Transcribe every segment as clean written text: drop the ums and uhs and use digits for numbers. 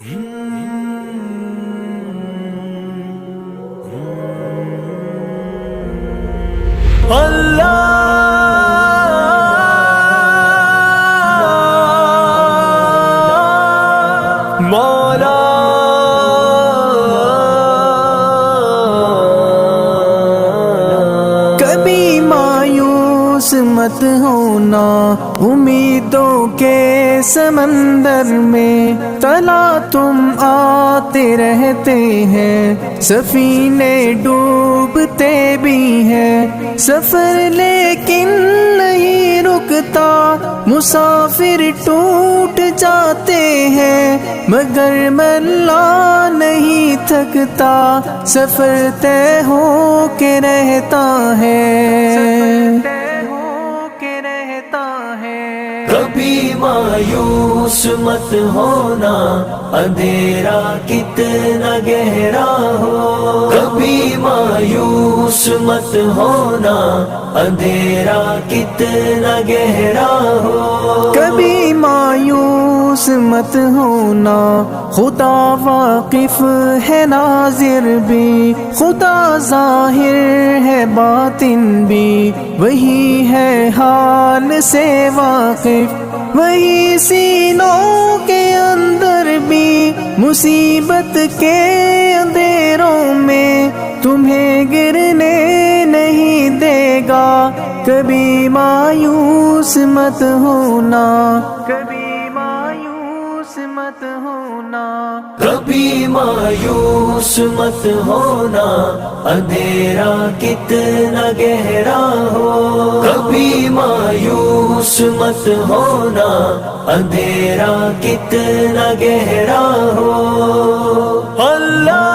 مولا کبھی مایوس مت ہونا امیدوں کے سمندر میں، تلا تم آتے رہتے ہیں، سفینے ڈوبتے بھی ہیں، سفر لیکن نہیں رکتا، مسافر ٹوٹ جاتے ہیں، مگر ملا نہیں تھکتا، سفر طے ہو کے رہتا ہے۔ کبھی مایوس مت ہونا، اندھیرا کتنا گہرا ہو، کبھی مایوس مت ہونا، اندھیرا کتنا گہرا ہو، کبھی مایوس مت ہونا، خدا واقف ہے ناظر بھی، خدا ظاہر ہے باطن بھی، وہی ہے حال سے واقف، وہی سینوں کے اندر بھی، مصیبت کے اندھیروں میں تمہیں گرنے نہیں دے گا، کبھی مایوس مت ہونا، کبھی مایوس مت ہونا، کبھی مایوس مت ہونا، اندھیرا کتنا گہرا ہو، کبھی مایوس مت ہونا، اندھیرا کتنا گہرا ہو، اللہ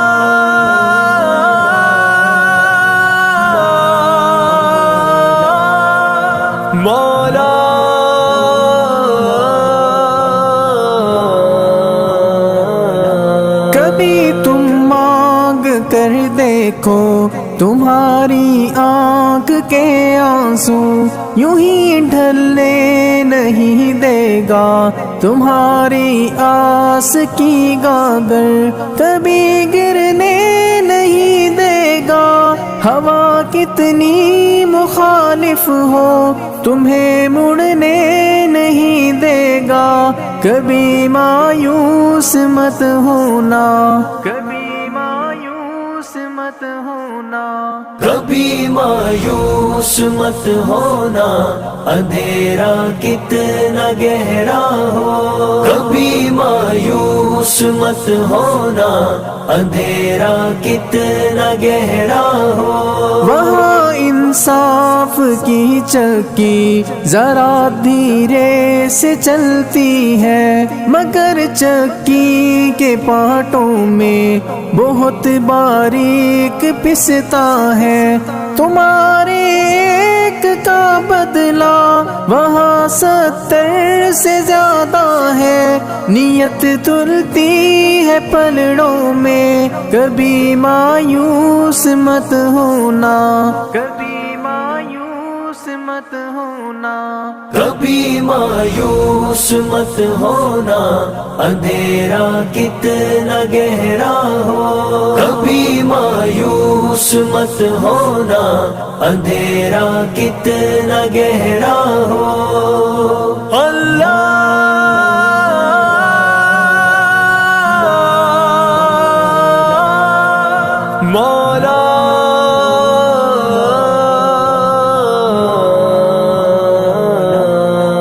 مولا کبھی تم مانگ کر دیکھو، تمہاری آنکھ کے آنسو یوں ہی ڈھلنے نہیں دے گا، تمہاری آس کی گاگر کبھی گرنے نہیں دے گا، ہوا کتنی مخالف ہو تمہیں مڑنے نہیں دے گا، کبھی مایوس مت ہونا، کبھی مایوس مت ہونا، کبھی مایوس مت ہونا، اندھیرا کتنا گہرا ہو، کبھی مایوس مت ہونا، اندھیرا کتنا گہرا ہو، وہاں انصاف کی چکی ذرا دھیرے سے چلتی ہے، مگر چکی کے پارٹوں میں بہت باریک پستا ہے، تمہارے ایک کا بدلہ وہاں 70 سے زیادہ ہے، نیت تلتی ہے پلڑوں میں، کبھی مایوس مت ہونا، کبھی مایوس مت ہونا، کبھی مایوس مت ہونا، اندھیرا کتنا گہرا ہو، کبھی مایوس مت ہونا، اندھیرا کتنا گہرا ہو، اللہ مولا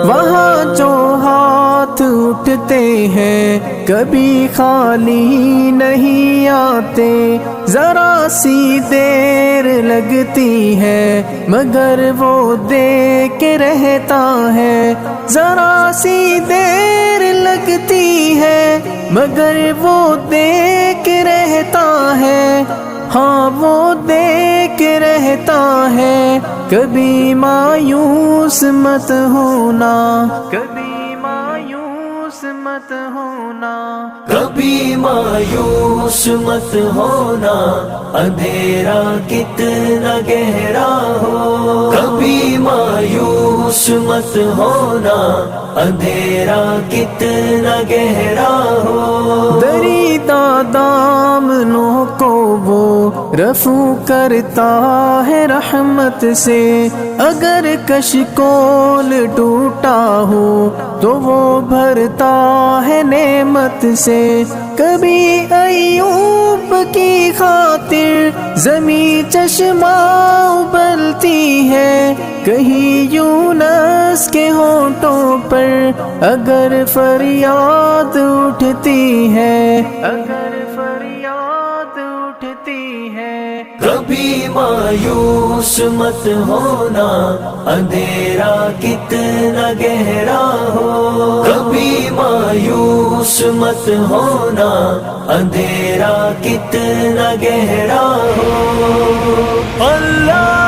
وہاں جو ہاتھ اٹھتے ہیں کبھی خالی نہیں آتے، ذرا سی دیر لگتی ہے مگر وہ دے کے رہتا ہے، ذرا سی دیر لگتی ہے مگر وہ دے کے رہتا ہے، ہاں وہ دے کے رہتا ہے، کبھی مایوس مت ہونا، کبھی مایوس مت ہونا، کبھی مایوس مت ہونا، اندھیرا کتنا گہرا ہو، کبھی مایوس مت ہونا، اندھیرا کتنا گہرا ہو، دریدہ دامنوں کو وہ رفو کرتا ہے رحمت سے، اگر کشکول ٹوٹا ہو تو وہ بھرتا ہے نعمت سے، کبھی ایوب کی خاطر زمیں چشمہ ابلتی ہے، کہیں یونس کے ہونٹوں پر اگر فریاد اٹھتی ہے، اگر فریاد اٹھتی ہے۔ کبھی مایوس مت ہونا، اندھیرا کتنا گہرا ہو، کبھی مایوس مت ہونا، اندھیرا کتنا گہرا ہو، اللہ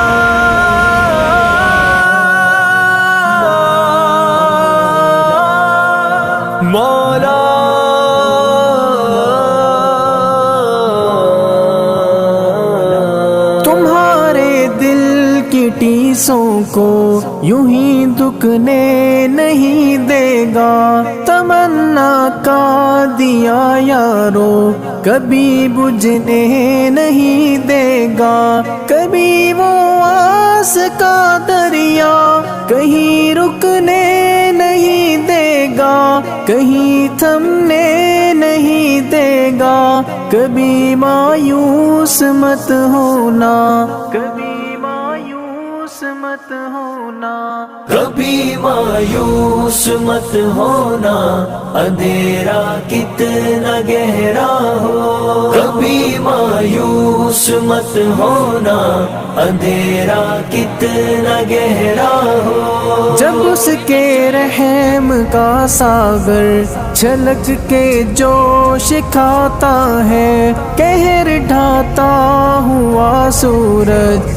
مولا تمہارے دل کی ٹیسوں کو یوں ہی دکنے نہیں دے گا، تمنا کا دیا یارو کبھی بجھنے نہیں دے گا، کبھی وہ آس کا دریا کہیں رکنے نہیں دے گا، کہیں تھمنے نہیں دے گا، کبھی مایوس مت ہونا، کبھی مایوس مت ہونا، کبھی مایوس مت ہونا، اندھیرا کتنا گہرا ہو، کبھی مایوس مت ہونا، اندھیرا کتنا گہرا ہو، جب اس کے رحم کا ساگر چھلک کے جوش کھاتا ہے، قہر ڈھاتا ہوا سورج